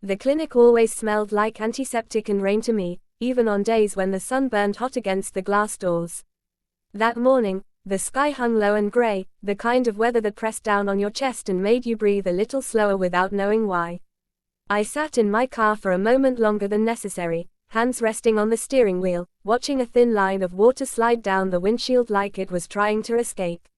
The clinic always smelled like antiseptic and rain to me, even on days when the sun burned hot against the glass doors. That morning, the sky hung low and gray, the kind of weather that pressed down on your chest and made you breathe a little slower without knowing why. I sat in my car for a moment longer than necessary, hands resting on the steering wheel, watching a thin line of water slide down the windshield like it was trying to escape.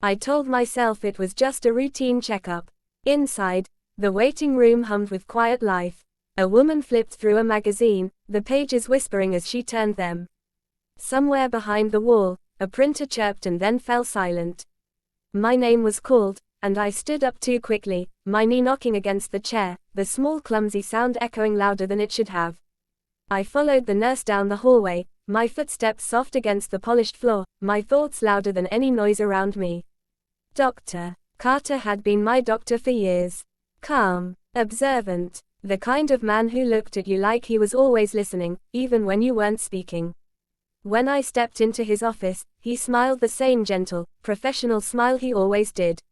I told myself it was just a routine checkup. Inside, the waiting room hummed with quiet life. A woman flipped through a magazine, the pages whispering as she turned them. Somewhere behind the wall, a printer chirped and then fell silent. My name was called, and I stood up too quickly, my knee knocking against the chair, the small clumsy sound echoing louder than it should have. I followed the nurse down the hallway, my footsteps soft against the polished floor, my thoughts louder than any noise around me. Dr. Carter had been my doctor for years. Calm, observant, the kind of man who looked at you like he was always listening, even when you weren't speaking. When I stepped into his office, he smiled the same gentle, professional smile he always did.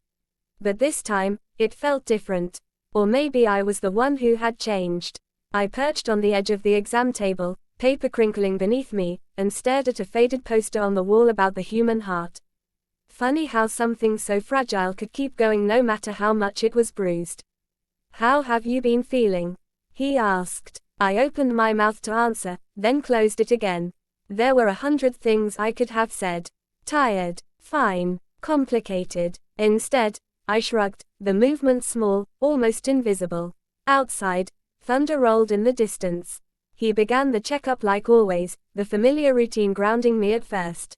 But this time, it felt different. Or maybe I was the one who had changed. I perched on the edge of the exam table, paper crinkling beneath me, and stared at a faded poster on the wall about the human heart. Funny how something so fragile could keep going no matter how much it was bruised. "How have you been feeling?" he asked. I opened my mouth to answer, then closed it again. There were 100 things I could have said. Tired, fine, complicated. Instead, I shrugged, the movement small, almost invisible. Outside, thunder rolled in the distance. He began the checkup like always, the familiar routine grounding me at first.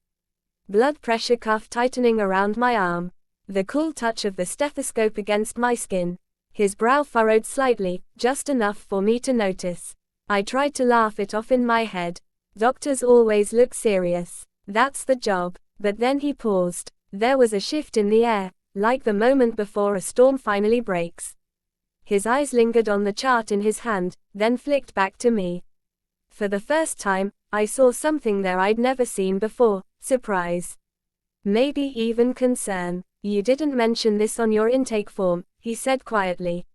Blood pressure cuff tightening around my arm. The cool touch of the stethoscope against my skin. His brow furrowed slightly, just enough for me to notice. I tried to laugh it off in my head. Doctors always look serious. That's the job. But then he paused. There was a shift in the air, like the moment before a storm finally breaks. His eyes lingered on the chart in his hand, then flicked back to me. For the first time, I saw something there I'd never seen before: surprise. Maybe even concern. "You didn't mention this on your intake form," he said quietly.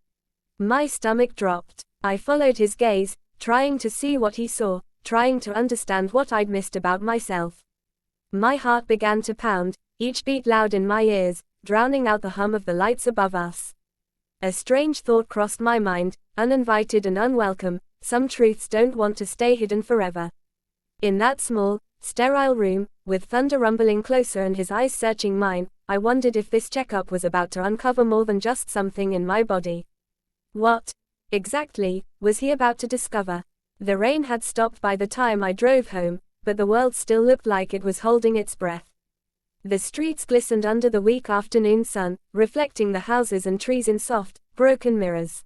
My stomach dropped. I followed his gaze, trying to see what he saw, trying to understand what I'd missed about myself. My heart began to pound, each beat loud in my ears, drowning out the hum of the lights above us. A strange thought crossed my mind, uninvited and unwelcome: some truths don't want to stay hidden forever. In that small, sterile room, with thunder rumbling closer and his eyes searching mine, I wondered if this checkup was about to uncover more than just something in my body. What, exactly, was he about to discover? The rain had stopped by the time I drove home, but the world still looked like it was holding its breath. The streets glistened under the weak afternoon sun, reflecting the houses and trees in soft, broken mirrors.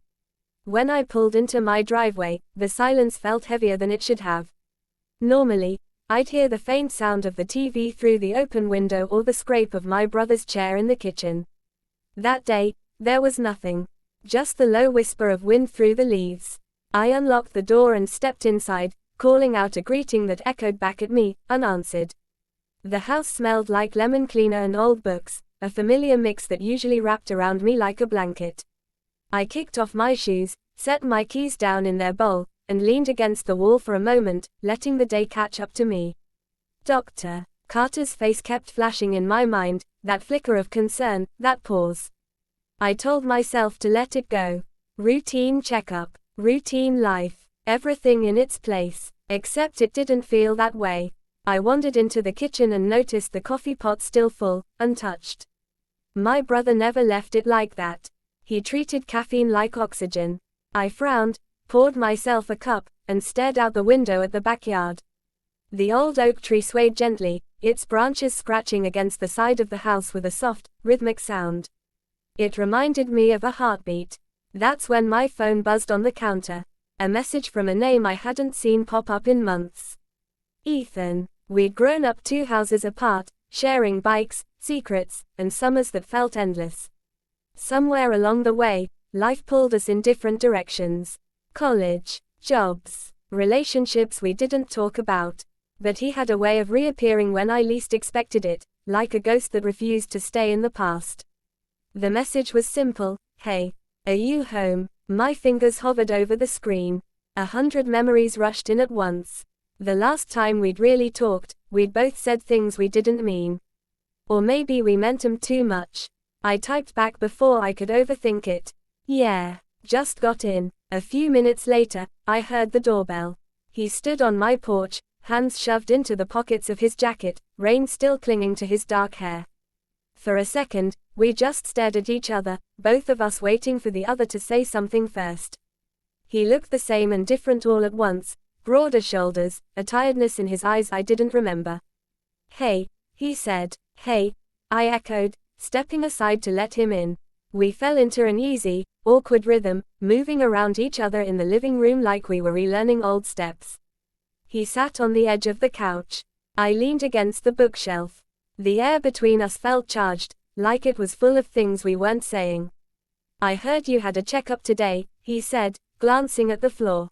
When I pulled into my driveway, the silence felt heavier than it should have. Normally, I'd hear the faint sound of the TV through the open window or the scrape of my brother's chair in the kitchen. That day, there was nothing. Just the low whisper of wind through the leaves. I unlocked the door and stepped inside, calling out a greeting that echoed back at me, unanswered. The house smelled like lemon cleaner and old books, a familiar mix that usually wrapped around me like a blanket. I kicked off my shoes, set my keys down in their bowl, and leaned against the wall for a moment, letting the day catch up to me. Dr. Carter's face kept flashing in my mind, that flicker of concern, that pause. I told myself to let it go. Routine checkup, routine life, everything in its place, except it didn't feel that way. I wandered into the kitchen and noticed the coffee pot still full, untouched. My brother never left it like that. He treated caffeine like oxygen. I frowned, poured myself a cup, and stared out the window at the backyard. The old oak tree swayed gently, its branches scratching against the side of the house with a soft, rhythmic sound. It reminded me of a heartbeat. That's when my phone buzzed on the counter. A message from a name I hadn't seen pop up in months. Ethan. We'd grown up 2 houses apart, sharing bikes, secrets, and summers that felt endless. Somewhere along the way, life pulled us in different directions. College, jobs, relationships we didn't talk about. But he had a way of reappearing when I least expected it, like a ghost that refused to stay in the past. The message was simple: "Hey, are you home?" My fingers hovered over the screen. 100 memories rushed in at once. The last time we'd really talked, we'd both said things we didn't mean. Or maybe we meant 'em too much. I typed back before I could overthink it. Yeah, just got in. A few minutes later, I heard the doorbell. He stood on my porch, hands shoved into the pockets of his jacket, rain still clinging to his dark hair. For a second, we just stared at each other, both of us waiting for the other to say something first. He looked the same and different all at once, broader shoulders, a tiredness in his eyes I didn't remember. "Hey," he said. "Hey," I echoed, stepping aside to let him in. We fell into an easy, awkward rhythm, moving around each other in the living room like we were relearning old steps. He sat on the edge of the couch. I leaned against the bookshelf. The air between us felt charged, like it was full of things we weren't saying. "I heard you had a checkup today," he said, glancing at the floor.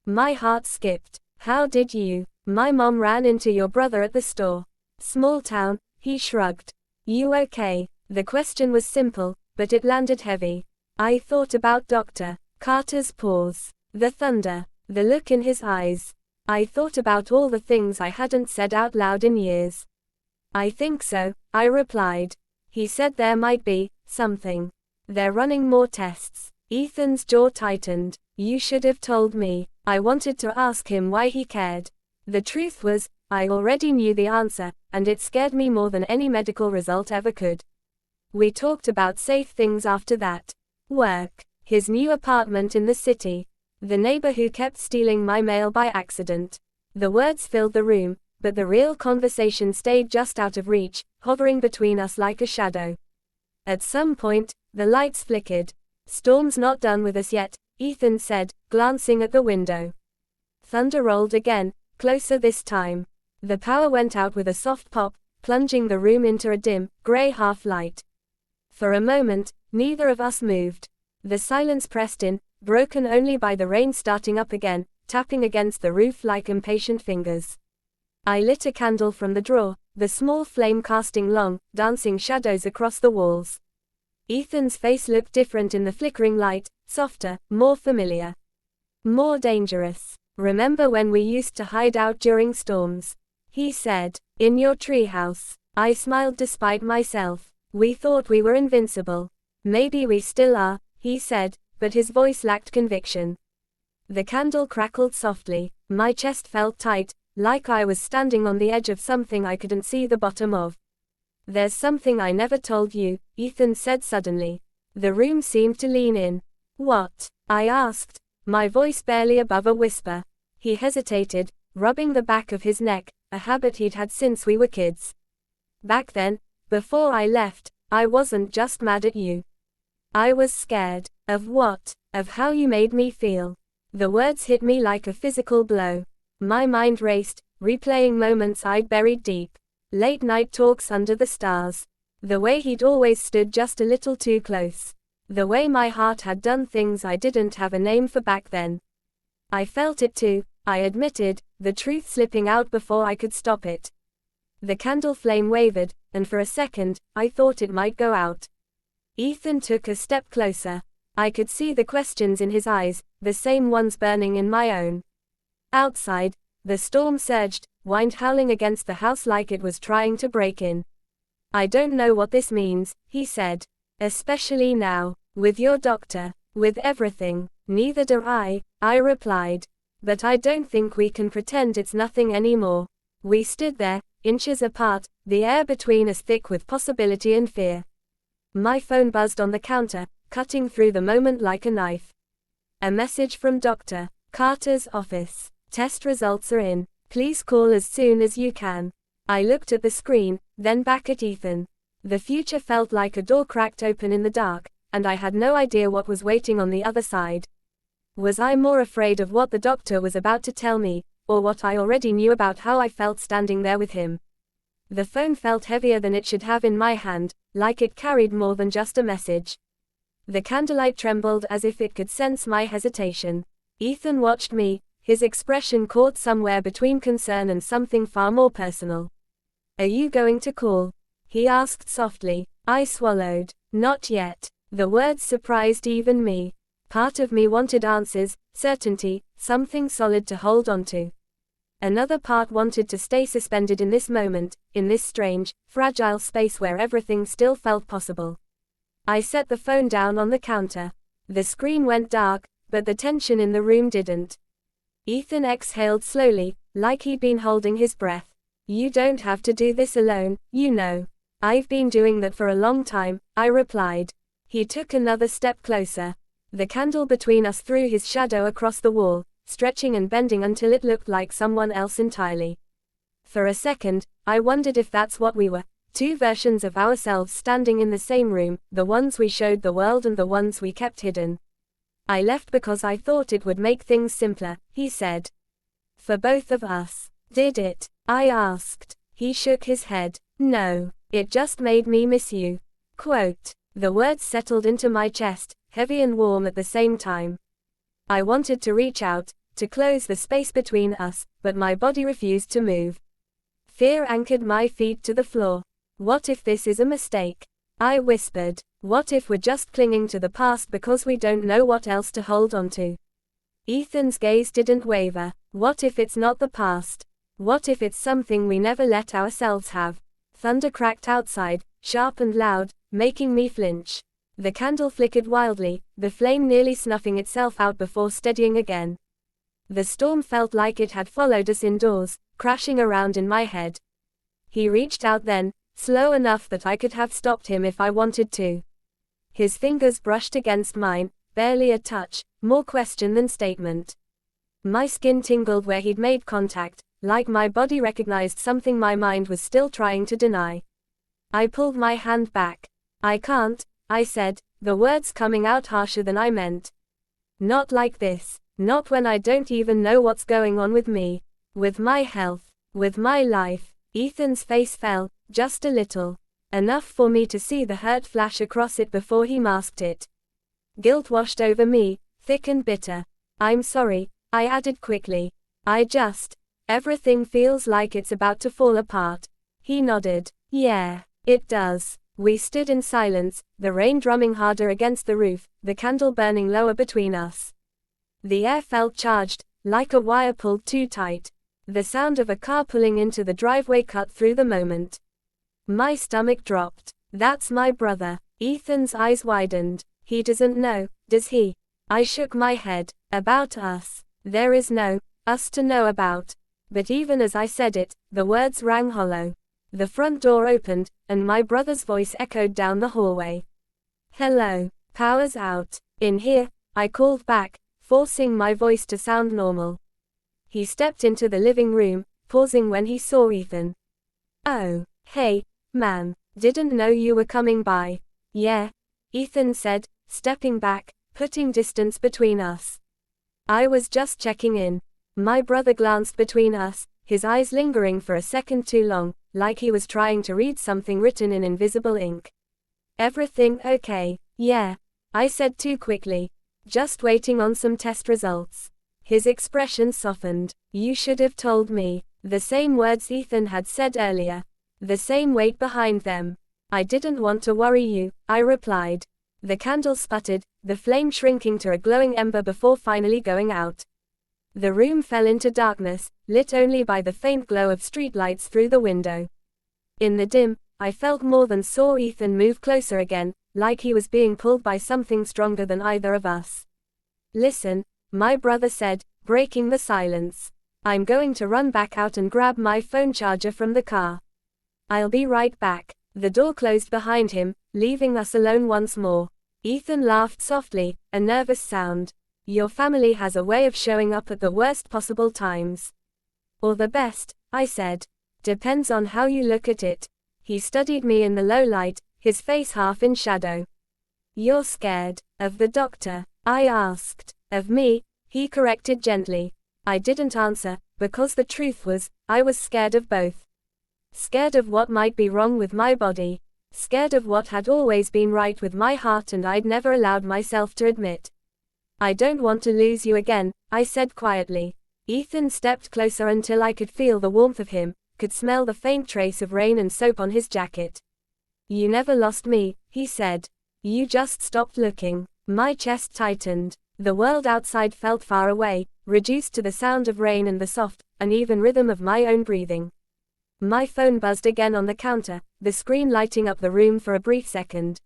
My heart skipped. "How did you?" "My mom ran into your brother at the store." "Small town," he shrugged. "You okay?" The question was simple, but it landed heavy. I thought about Dr. Carter's pause. The thunder. The look in his eyes. I thought about all the things I hadn't said out loud in years. "I think so," I replied. He said there might be something. "They're running more tests." Ethan's jaw tightened. "You should have told me." I wanted to ask him why he cared. The truth was, I already knew the answer, and it scared me more than any medical result ever could. We talked about safe things after that. Work. His new apartment in the city. The neighbor who kept stealing my mail by accident. The words filled the room, but the real conversation stayed just out of reach, hovering between us like a shadow. At some point, the lights flickered. "Storm's not done with us yet," Ethan said, glancing at the window. Thunder rolled again, closer this time. The power went out with a soft pop, plunging the room into a dim, gray half-light. For a moment, neither of us moved. The silence pressed in, broken only by the rain starting up again, tapping against the roof like impatient fingers. I lit a candle from the drawer, the small flame casting long, dancing shadows across the walls. Ethan's face looked different in the flickering light, softer, more familiar. More dangerous. "Remember when we used to hide out during storms?" he said. "In your treehouse." I smiled despite myself. "We thought we were invincible." "Maybe we still are," he said, but his voice lacked conviction. The candle crackled softly. My chest felt tight, like I was standing on the edge of something I couldn't see the bottom of. "There's something I never told you," Ethan said suddenly. The room seemed to lean in. "What?" I asked, my voice barely above a whisper. He hesitated, rubbing the back of his neck, a habit he'd had since we were kids. "Back then, before I left, I wasn't just mad at you. I was scared." "Of what?" "Of how you made me feel." The words hit me like a physical blow. My mind raced, replaying moments I'd buried deep. Late night talks under the stars. The way he'd always stood just a little too close. The way my heart had done things I didn't have a name for back then. I felt it too, I admitted, the truth slipping out before I could stop it. The candle flame wavered, and for a second, I thought it might go out. Ethan took a step closer. I could see the questions in his eyes, the same ones burning in my own. Outside, the storm surged, wind howling against the house like it was trying to break in. "I don't know what this means," he said. "Especially now. With your doctor. With everything." "Neither do I replied. "But I don't think we can pretend it's nothing anymore." We stood there, inches apart, the air between us thick with possibility and fear. My phone buzzed on the counter, cutting through the moment like a knife. A message from Dr. Carter's office. "Test results are in. Please call as soon as you can." I looked at the screen, then back at Ethan. The future felt like a door cracked open in the dark, and I had no idea what was waiting on the other side. Was I more afraid of what the doctor was about to tell me, or what I already knew about how I felt standing there with him? The phone felt heavier than it should have in my hand, like it carried more than just a message. The candlelight trembled as if it could sense my hesitation. Ethan watched me, his expression caught somewhere between concern and something far more personal. "Are you going to call?" he asked softly. I swallowed. "Not yet." The words surprised even me. Part of me wanted answers, certainty, something solid to hold onto. Another part wanted to stay suspended in this moment, in this strange, fragile space where everything still felt possible. I set the phone down on the counter. The screen went dark, but the tension in the room didn't. Ethan exhaled slowly, like he'd been holding his breath. You don't have to do this alone, you know. I've been doing that for a long time, I replied. He took another step closer. The candle between us threw his shadow across the wall, stretching and bending until it looked like someone else entirely. For a second, I wondered if that's what we were. Two versions of ourselves standing in the same room, the ones we showed the world and the ones we kept hidden. I left because I thought it would make things simpler, he said. For both of us. Did it? I asked. He shook his head. No, it just made me miss you. Quote. The words settled into my chest, heavy and warm at the same time. I wanted to reach out, to close the space between us, but my body refused to move. Fear anchored my feet to the floor. What if this is a mistake? I whispered. What if we're just clinging to the past because we don't know what else to hold on to? Ethan's gaze didn't waver. What if it's not the past? What if it's something we never let ourselves have? Thunder cracked outside, sharp and loud, making me flinch. The candle flickered wildly, the flame nearly snuffing itself out before steadying again. The storm felt like it had followed us indoors, crashing around in my head. He reached out then, slow enough that I could have stopped him if I wanted to. His fingers brushed against mine, barely a touch, more question than statement. My skin tingled where he'd made contact, like my body recognized something my mind was still trying to deny. I pulled my hand back. I can't, I said, the words coming out harsher than I meant. Not like this. Not when I don't even know what's going on with me. With my health. With my life. Ethan's face fell, just a little. Enough for me to see the hurt flash across it before he masked it. Guilt washed over me, thick and bitter. I'm sorry, I added quickly. Everything feels like it's about to fall apart. He nodded. Yeah, it does. We stood in silence, the rain drumming harder against the roof, the candle burning lower between us. The air felt charged, like a wire pulled too tight. The sound of a car pulling into the driveway cut through the moment. My stomach dropped. That's my brother. Ethan's eyes widened. He doesn't know, does he? I shook my head. About us. There is no us to know about. But even as I said it, the words rang hollow. The front door opened, and my brother's voice echoed down the hallway. Hello, power's out. In here, I called back, forcing my voice to sound normal. He stepped into the living room, pausing when he saw Ethan. Oh, hey, man, didn't know you were coming by. Yeah, Ethan said, stepping back, putting distance between us. I was just checking in. My brother glanced between us, his eyes lingering for a second too long, like he was trying to read something written in invisible ink. Everything okay? Yeah, I said too quickly. Just waiting on some test results. His expression softened. You should have told me. The same words Ethan had said earlier. The same weight behind them. I didn't want to worry you, I replied. The candle sputtered, the flame shrinking to a glowing ember before finally going out. The room fell into darkness, lit only by the faint glow of streetlights through the window. In the dim, I felt more than saw Ethan move closer again, like he was being pulled by something stronger than either of us. Listen, my brother said, breaking the silence. I'm going to run back out and grab my phone charger from the car. I'll be right back. The door closed behind him, leaving us alone once more. Ethan laughed softly, a nervous sound. Your family has a way of showing up at the worst possible times. Or the best, I said. Depends on how you look at it. He studied me in the low light, his face half in shadow. You're scared of the doctor? I asked. Of me, he corrected gently. I didn't answer, because the truth was, I was scared of both. Scared of what might be wrong with my body. Scared of what had always been right with my heart and I'd never allowed myself to admit. I don't want to lose you again, I said quietly. Ethan stepped closer until I could feel the warmth of him, could smell the faint trace of rain and soap on his jacket. You never lost me, he said. You just stopped looking. My chest tightened. The world outside felt far away, reduced to the sound of rain and the soft, uneven rhythm of my own breathing. My phone buzzed again on the counter, the screen lighting up the room for a brief second.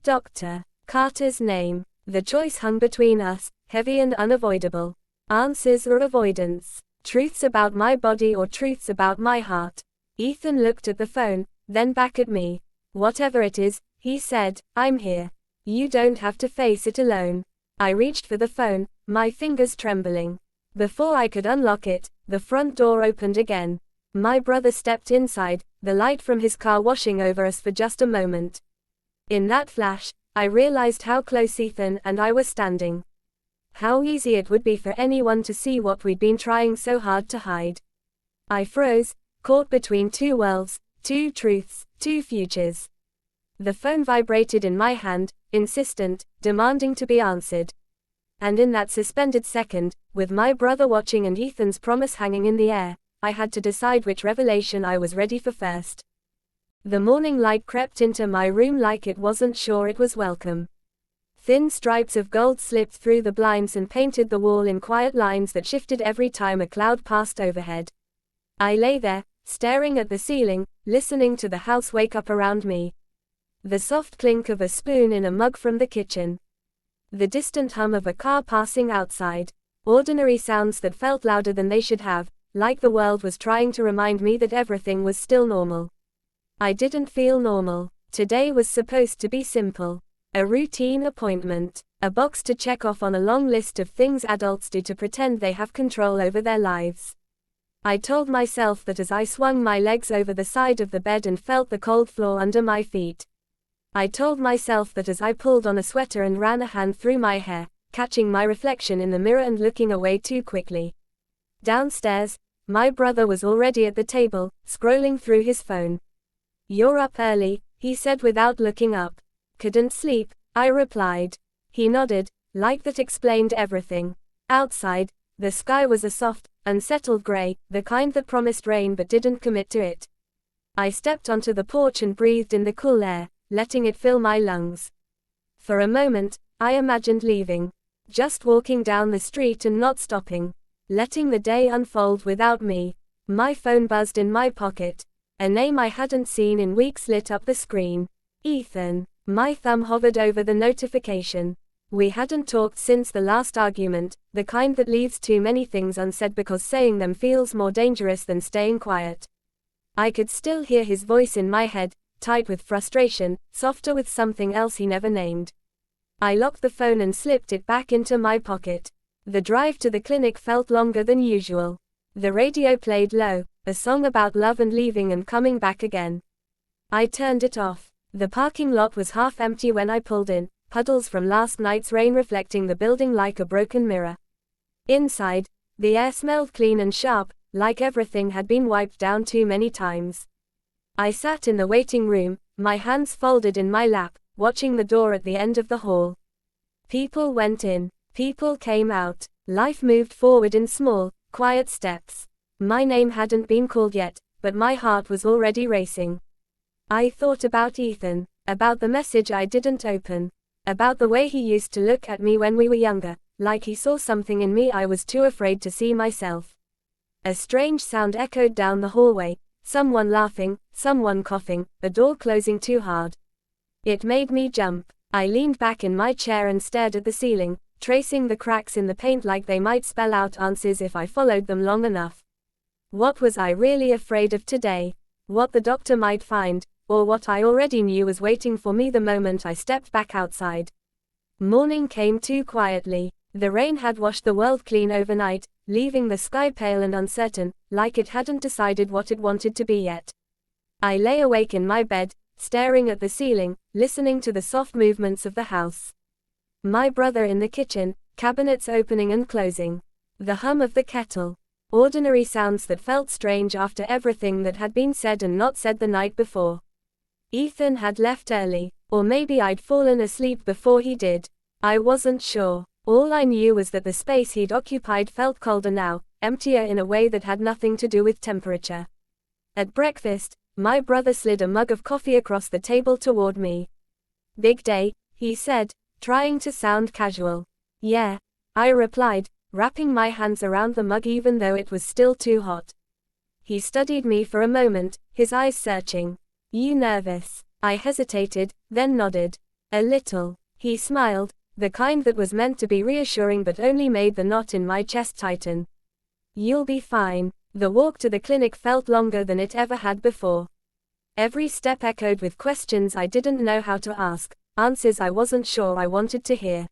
Dr. Carter's name. The choice hung between us, heavy and unavoidable. Answers or avoidance. Truths about my body or truths about my heart. Ethan looked at the phone, then back at me. Whatever it is, he said, I'm here. You don't have to face it alone. I reached for the phone, my fingers trembling. Before I could unlock it, the front door opened again. My brother stepped inside, the light from his car washing over us for just a moment. In that flash, I realized how close Ethan and I were standing. How easy it would be for anyone to see what we'd been trying so hard to hide. I froze, caught between two worlds, two truths, two futures. The phone vibrated in my hand, insistent, demanding to be answered. And in that suspended second, with my brother watching and Ethan's promise hanging in the air, I had to decide which revelation I was ready for first. The morning light crept into my room like it wasn't sure it was welcome. Thin stripes of gold slipped through the blinds and painted the wall in quiet lines that shifted every time a cloud passed overhead. I lay there, staring at the ceiling, listening to the house wake up around me. The soft clink of a spoon in a mug from the kitchen. The distant hum of a car passing outside. Ordinary sounds that felt louder than they should have, like the world was trying to remind me that everything was still normal. I didn't feel normal. Today was supposed to be simple. A routine appointment. A box to check off on a long list of things adults do to pretend they have control over their lives. I told myself that as I swung my legs over the side of the bed and felt the cold floor under my feet. I told myself that as I pulled on a sweater and ran a hand through my hair, catching my reflection in the mirror and looking away too quickly. Downstairs, my brother was already at the table, scrolling through his phone. You're up early, he said without looking up. Couldn't sleep, I replied. He nodded, like that explained everything. Outside, the sky was a soft, unsettled gray, the kind that promised rain but didn't commit to it. I stepped onto the porch and breathed in the cool air, letting it fill my lungs. For a moment, I imagined leaving. Just walking down the street and not stopping. Letting the day unfold without me. My phone buzzed in my pocket. A name I hadn't seen in weeks lit up the screen. Ethan. My thumb hovered over the notification. We hadn't talked since the last argument, the kind that leaves too many things unsaid because saying them feels more dangerous than staying quiet. I could still hear his voice in my head, tight with frustration, softer with something else he never named. I locked the phone and slipped it back into my pocket. The drive to the clinic felt longer than usual. The radio played low, a song about love and leaving and coming back again. I turned it off. The parking lot was half empty when I pulled in, puddles from last night's rain reflecting the building like a broken mirror. Inside, the air smelled clean and sharp, like everything had been wiped down too many times. I sat in the waiting room, my hands folded in my lap, watching the door at the end of the hall. People went in. People came out. Life moved forward in small, quiet steps. My name hadn't been called yet, but my heart was already racing. I thought about Ethan, about the message I didn't open, about the way he used to look at me when we were younger, like he saw something in me I was too afraid to see myself. A strange sound echoed down the hallway, someone laughing, someone coughing, a door closing too hard. It made me jump. I leaned back in my chair and stared at the ceiling, tracing the cracks in the paint like they might spell out answers if I followed them long enough. What was I really afraid of today? What the doctor might find, or what I already knew was waiting for me the moment I stepped back outside. Morning came too quietly. The rain had washed the world clean overnight, leaving the sky pale and uncertain, like it hadn't decided what it wanted to be yet. I lay awake in my bed, staring at the ceiling, listening to the soft movements of the house. My brother in the kitchen, cabinets opening and closing. The hum of the kettle. Ordinary sounds that felt strange after everything that had been said and not said the night before. Ethan had left early, or maybe I'd fallen asleep before he did. I wasn't sure. All I knew was that the space he'd occupied felt colder now, emptier in a way that had nothing to do with temperature. At breakfast, my brother slid a mug of coffee across the table toward me. Big day, he said, trying to sound casual. Yeah, I replied, wrapping my hands around the mug even though it was still too hot. He studied me for a moment, his eyes searching. You nervous? I hesitated, then nodded. A little. He smiled, the kind that was meant to be reassuring but only made the knot in my chest tighten. You'll be fine. The walk to the clinic felt longer than it ever had before. Every step echoed with questions I didn't know how to ask, answers I wasn't sure I wanted to hear.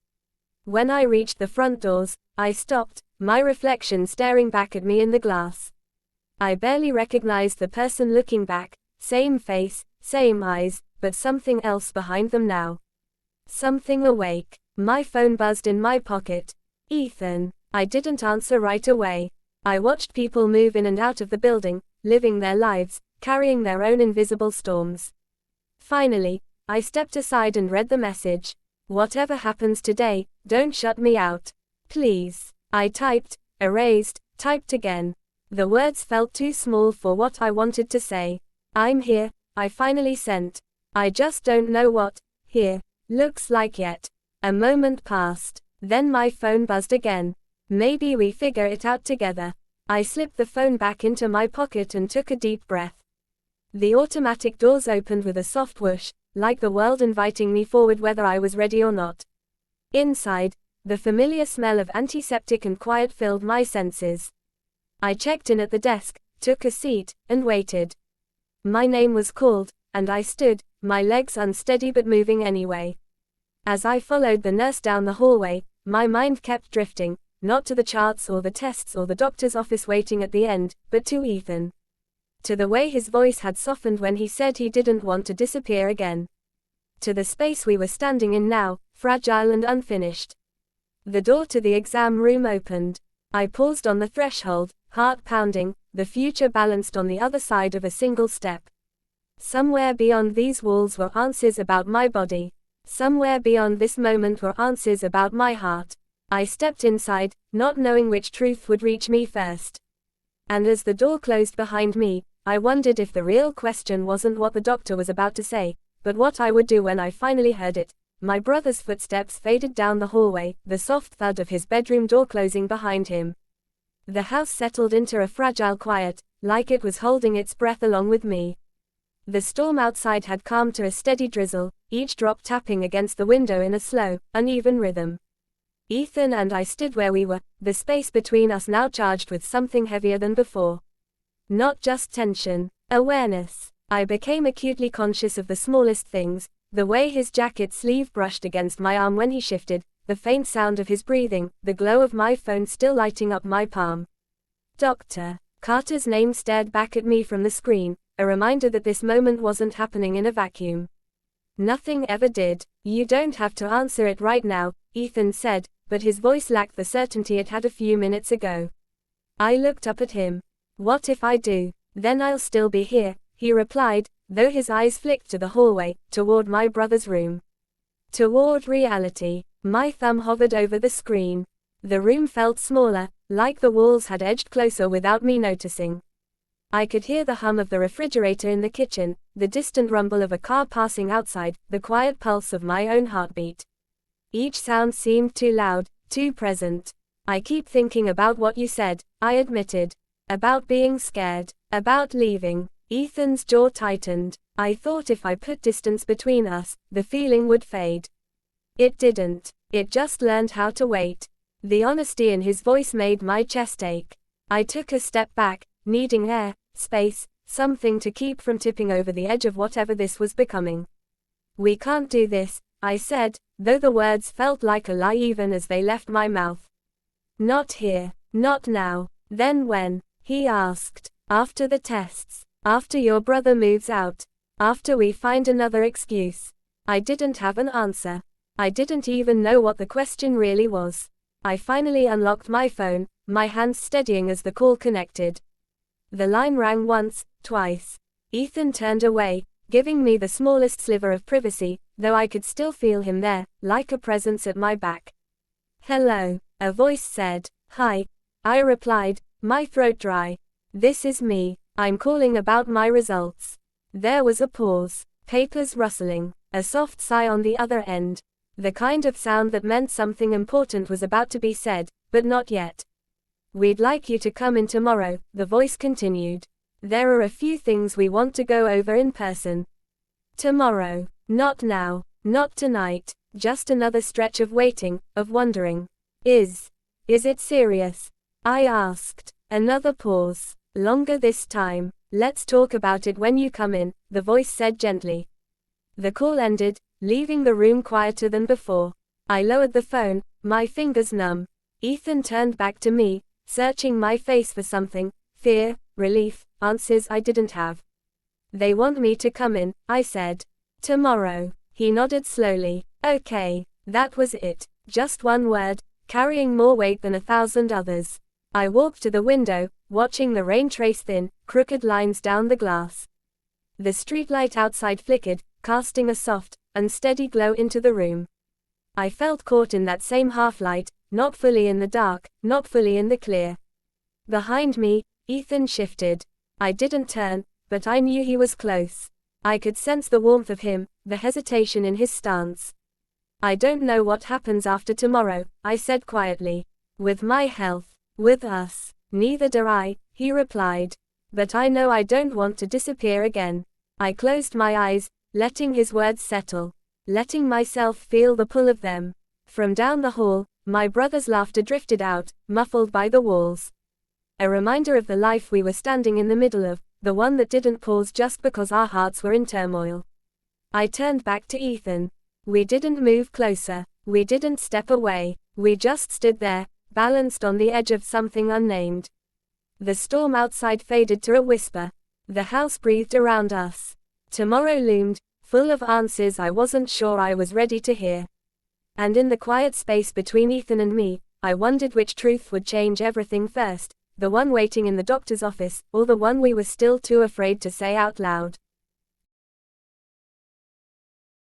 When I reached the front doors, I stopped, my reflection staring back at me in the glass. I barely recognized the person looking back, same face, same eyes, but something else behind them now. Something awake. My phone buzzed in my pocket. Ethan. I didn't answer right away. I watched people move in and out of the building, living their lives, carrying their own invisible storms. Finally, I stepped aside and read the message. Whatever happens today, don't shut me out. Please. I typed, erased, typed again. The words felt too small for what I wanted to say. I'm here, I finally sent. I just don't know what, here, looks like yet. A moment passed. Then my phone buzzed again. Maybe we figure it out together. I slipped the phone back into my pocket and took a deep breath. The automatic doors opened with a soft whoosh, like the world inviting me forward whether I was ready or not. Inside, the familiar smell of antiseptic and quiet filled my senses. I checked in at the desk, took a seat, and waited. My name was called, and I stood, my legs unsteady but moving anyway. As I followed the nurse down the hallway, my mind kept drifting, not to the charts or the tests or the doctor's office waiting at the end, but to Ethan. To the way his voice had softened when he said he didn't want to disappear again. To the space we were standing in now, fragile and unfinished. The door to the exam room opened. I paused on the threshold, heart pounding, the future balanced on the other side of a single step. Somewhere beyond these walls were answers about my body. Somewhere beyond this moment were answers about my heart. I stepped inside, not knowing which truth would reach me first. And as the door closed behind me, I wondered if the real question wasn't what the doctor was about to say, but what I would do when I finally heard it. My brother's footsteps faded down the hallway, the soft thud of his bedroom door closing behind him. The house settled into a fragile quiet, like it was holding its breath along with me. The storm outside had calmed to a steady drizzle, each drop tapping against the window in a slow, uneven rhythm. Ethan and I stood where we were, the space between us now charged with something heavier than before. Not just tension, awareness. I became acutely conscious of the smallest things, the way his jacket sleeve brushed against my arm when he shifted, the faint sound of his breathing, the glow of my phone still lighting up my palm. Dr. Carter's name stared back at me from the screen, a reminder that this moment wasn't happening in a vacuum. Nothing ever did. You don't have to answer it right now, Ethan said, but his voice lacked the certainty it had a few minutes ago. I looked up at him. What if I do? Then I'll still be here, he replied, though his eyes flicked to the hallway, toward my brother's room. Toward reality. My thumb hovered over the screen. The room felt smaller, like the walls had edged closer without me noticing. I could hear the hum of the refrigerator in the kitchen, the distant rumble of a car passing outside, the quiet pulse of my own heartbeat. Each sound seemed too loud, too present. I keep thinking about what you said, I admitted. About being scared. About leaving. Ethan's jaw tightened. I thought if I put distance between us, the feeling would fade. It didn't. It just learned how to wait. The honesty in his voice made my chest ache. I took a step back, needing air, space, something to keep from tipping over the edge of whatever this was becoming. We can't do this, I said, though the words felt like a lie even as they left my mouth. Not here. Not now. Then when? He asked. After the tests. After your brother moves out. After we find another excuse. I didn't have an answer. I didn't even know what the question really was. I finally unlocked my phone, my hands steadying as the call connected. The line rang once, twice. Ethan turned away, giving me the smallest sliver of privacy, though I could still feel him there, like a presence at my back. Hello, a voice said. Hi. I replied, my throat dry. This is me. I'm calling about my results. There was a pause. Papers rustling. A soft sigh on the other end. The kind of sound that meant something important was about to be said, but not yet. "We'd like you to come in tomorrow," the voice continued. "There are a few things we want to go over in person." Tomorrow. Not now. Not tonight. Just another stretch of waiting, of wondering. Is it serious?" I asked. Another pause. "Longer this time. Let's talk about it when you come in," the voice said gently. The call ended, leaving the room quieter than before. I lowered the phone, my fingers numb. Ethan turned back to me, searching my face for something: fear, relief, answers I didn't have. "They want me to come in," I said. "Tomorrow." He nodded slowly. "Okay." That was it. Just one word, carrying more weight than 1,000 others. I walked to the window, watching the rain trace thin, crooked lines down the glass. The streetlight outside flickered, casting a soft, unsteady glow into the room. I felt caught in that same half-light, not fully in the dark, not fully in the clear. Behind me, Ethan shifted. I didn't turn, but I knew he was close. I could sense the warmth of him, the hesitation in his stance. "I don't know what happens after tomorrow," I said quietly. "With my health. With us. Neither do I," he replied. "But I know I don't want to disappear again." I closed my eyes, letting his words settle. Letting myself feel the pull of them. From down the hall, my brother's laughter drifted out, muffled by the walls. A reminder of the life we were standing in the middle of, the one that didn't pause just because our hearts were in turmoil. I turned back to Ethan. We didn't move closer. We didn't step away. We just stood there, balanced on the edge of something unnamed. The storm outside faded to a whisper. The house breathed around us. Tomorrow loomed, full of answers I wasn't sure I was ready to hear. And in the quiet space between Ethan and me, I wondered which truth would change everything first, the one waiting in the doctor's office, or the one we were still too afraid to say out loud.